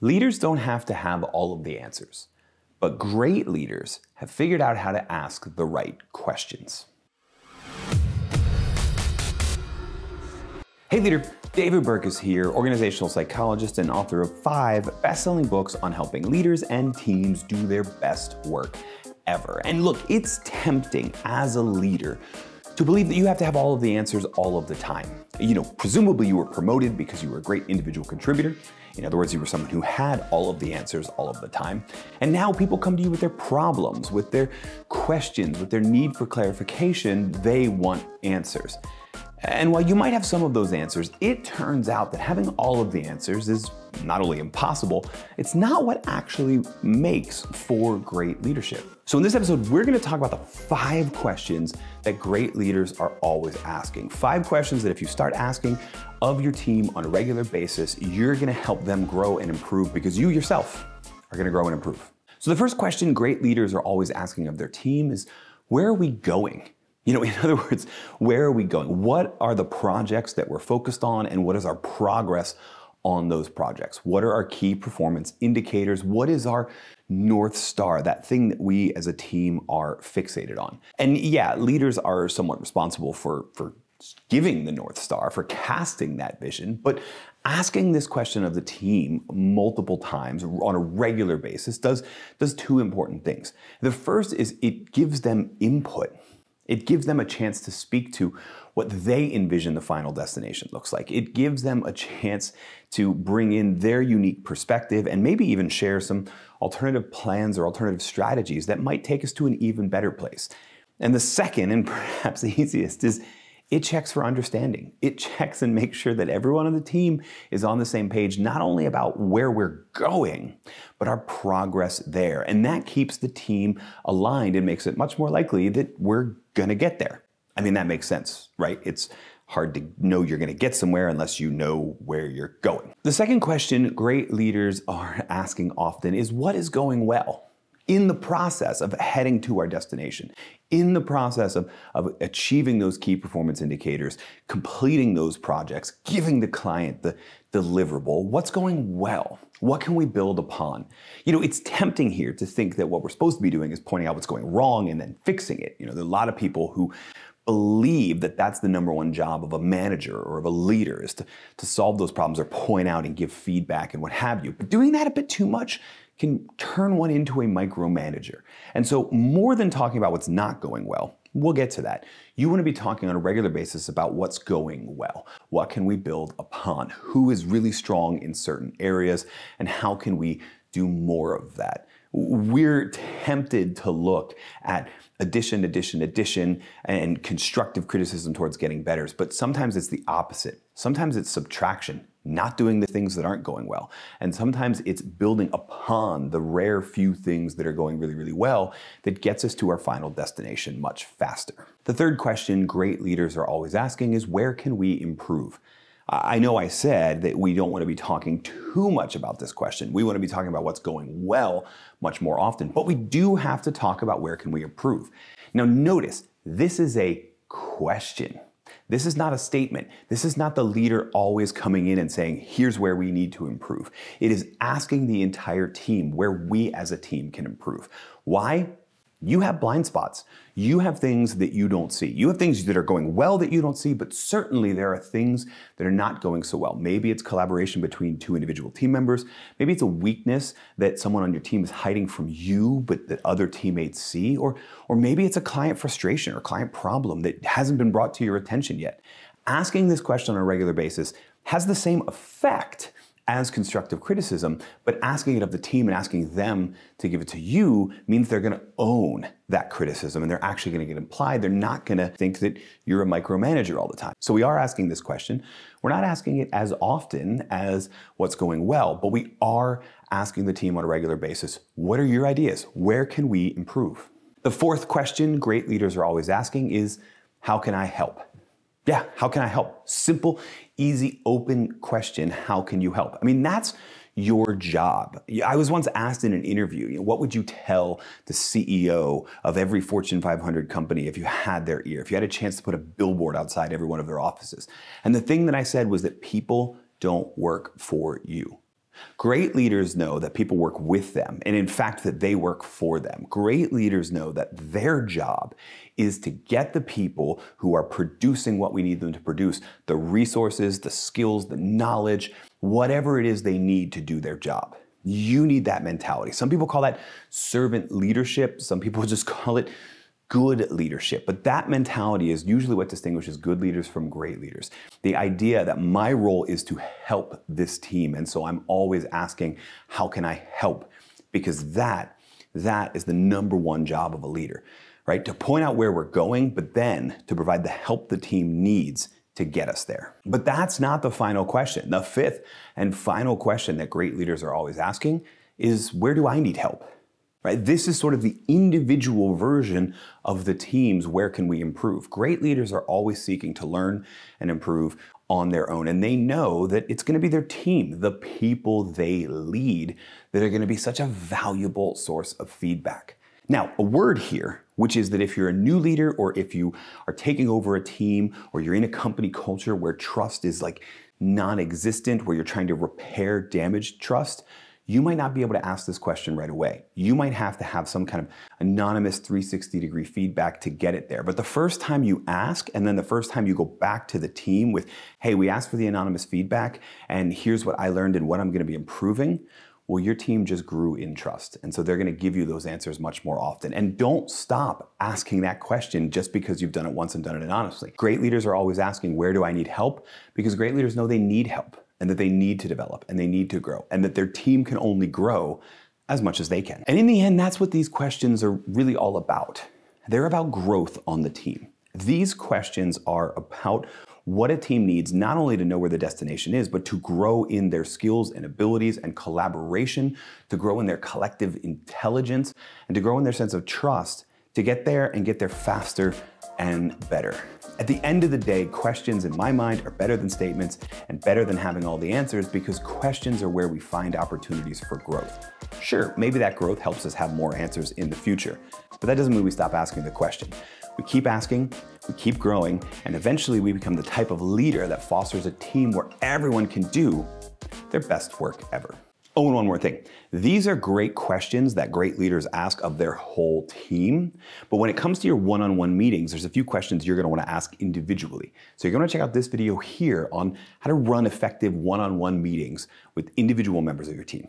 Leaders don't have to have all of the answers, but great leaders have figured out how to ask the right questions. Hey leader, David Burkus here, organizational psychologist and author of 5 best-selling books on helping leaders and teams do their best work ever. And look, it's tempting as a leader to believe that you have to have all of the answers all of the time. Presumably you were promoted because you were a great individual contributor. In other words, you were someone who had all of the answers all of the time. And now people come to you with their problems, with their questions, with their need for clarification. They want answers. And while you might have some of those answers, it turns out that having all of the answers is not only impossible, it's not what actually makes for great leadership. So in this episode, we're going to talk about the 5 questions that great leaders are always asking. 5 questions that if you start asking of your team on a regular basis, you're going to help them grow and improve because you yourself are going to grow and improve. So the first question great leaders are always asking of their team is, where are we going? In other words, where are we going? What are the projects that we're focused on, and what is our progress on those projects? What are our key performance indicators? What is our North Star, that thing that we as a team are fixated on? And yeah, leaders are somewhat responsible for giving the North Star, for casting that vision, but asking this question of the team multiple times on a regular basis does 2 important things. The first is it gives them input. It gives them a chance to speak to what they envision the final destination looks like. It gives them a chance to bring in their unique perspective and maybe even share some alternative plans or alternative strategies that might take us to an even better place. And the second, and perhaps the easiest, is it checks for understanding. It checks and makes sure that everyone on the team is on the same page, not only about where we're going, but our progress there. And that keeps the team aligned and makes it much more likely that we're gonna get there. I mean, that makes sense, right? It's hard to know you're gonna get somewhere unless you know where you're going. The second question great leaders are asking often is, what is going well? In the process of heading to our destination, in the process of achieving those key performance indicators, completing those projects, giving the client the deliverable, what's going well? What can we build upon? It's tempting here to think that what we're supposed to be doing is pointing out what's going wrong and then fixing it. There are a lot of people who believe that that's the number one job of a manager or of a leader, is to solve those problems or point out and give feedback and what have you. But doing that a bit too much can turn one into a micromanager. And so more than talking about what's not going well, we'll get to that. You want to be talking on a regular basis about what's going well. What can we build upon? Who is really strong in certain areas, and how can we do more of that? We're tempted to look at addition, and constructive criticism towards getting better, but sometimes it's the opposite. Sometimes it's subtraction, not doing the things that aren't going well. And sometimes it's building upon the rare few things that are going really, really well that gets us to our final destination much faster. The third question great leaders are always asking is, where can we improve? I know I said that we don't want to be talking too much about this question. We want to be talking about what's going well much more often, but we do have to talk about where can we improve. Now notice, this is a question. This is not a statement. This is not the leader always coming in and saying, here's where we need to improve. It is asking the entire team where we as a team can improve. Why? You have blind spots. You have things that you don't see. You have things that are going well that you don't see, but certainly there are things that are not going so well. Maybe it's collaboration between 2 individual team members. Maybe it's a weakness that someone on your team is hiding from you, but that other teammates see. Or maybe it's a client frustration or client problem that hasn't been brought to your attention yet. Asking this question on a regular basis has the same effect as constructive criticism, but asking it of the team and asking them to give it to you means they're going to own that criticism and they're actually going to get implied. They're not going to think that you're a micromanager all the time. So we are asking this question. We're not asking it as often as what's going well, but we are asking the team on a regular basis, what are your ideas? Where can we improve? The fourth question great leaders are always asking is, how can I help? Yeah, how can I help? Simple, easy, open question. How can you help? I mean, that's your job. I was once asked in an interview, what would you tell the CEO of every Fortune 500 company if you had their ear, if you had a chance to put a billboard outside every one of their offices? And the thing that I said was that people don't work for you. Great leaders know that people work with them, and in fact, that they work for them. Great leaders know that their job is to get the people who are producing what we need them to produce, the resources, the skills, the knowledge, whatever it is they need to do their job. You need that mentality. Some people call that servant leadership. Some people just call it good leadership. But that mentality is usually what distinguishes good leaders from great leaders. The idea that my role is to help this team. And so I'm always asking, how can I help? Because that is the number one job of a leader, right? To point out where we're going, but then to provide the help the team needs to get us there. But that's not the final question. The fifth and final question that great leaders are always asking is, where do I need help? Right? This is sort of the individual version of the team's where can we improve. Great leaders are always seeking to learn and improve on their own, and they know that it's going to be their team, the people they lead, that are going to be such a valuable source of feedback. Now, a word here, which is that if you're a new leader or if you are taking over a team or you're in a company culture where trust is like non-existent, where you're trying to repair damaged trust, you might not be able to ask this question right away. You might have to have some kind of anonymous 360-degree feedback to get it there. But the first time you ask, and then the first time you go back to the team with, hey, we asked for the anonymous feedback, and here's what I learned and what I'm gonna be improving, well, your team just grew in trust. And so they're gonna give you those answers much more often. And don't stop asking that question just because you've done it once and done it anonymously. Great leaders are always asking, where do I need help? Because great leaders know they need help, and that they need to develop, and they need to grow, and that their team can only grow as much as they can. And in the end, that's what these questions are really all about. They're about growth on the team. These questions are about what a team needs, not only to know where the destination is, but to grow in their skills and abilities and collaboration, to grow in their collective intelligence, and to grow in their sense of trust, to get there and get there faster and better. At the end of the day, questions in my mind are better than statements and better than having all the answers, because questions are where we find opportunities for growth. Sure, maybe that growth helps us have more answers in the future, but that doesn't mean we stop asking the question. We keep asking, we keep growing, and eventually we become the type of leader that fosters a team where everyone can do their best work ever. Oh, and one more thing. These are great questions that great leaders ask of their whole team. But when it comes to your one-on-one meetings, there's a few questions you're going to want to ask individually. So you're going to check out this video here on how to run effective one-on-one meetings with individual members of your team.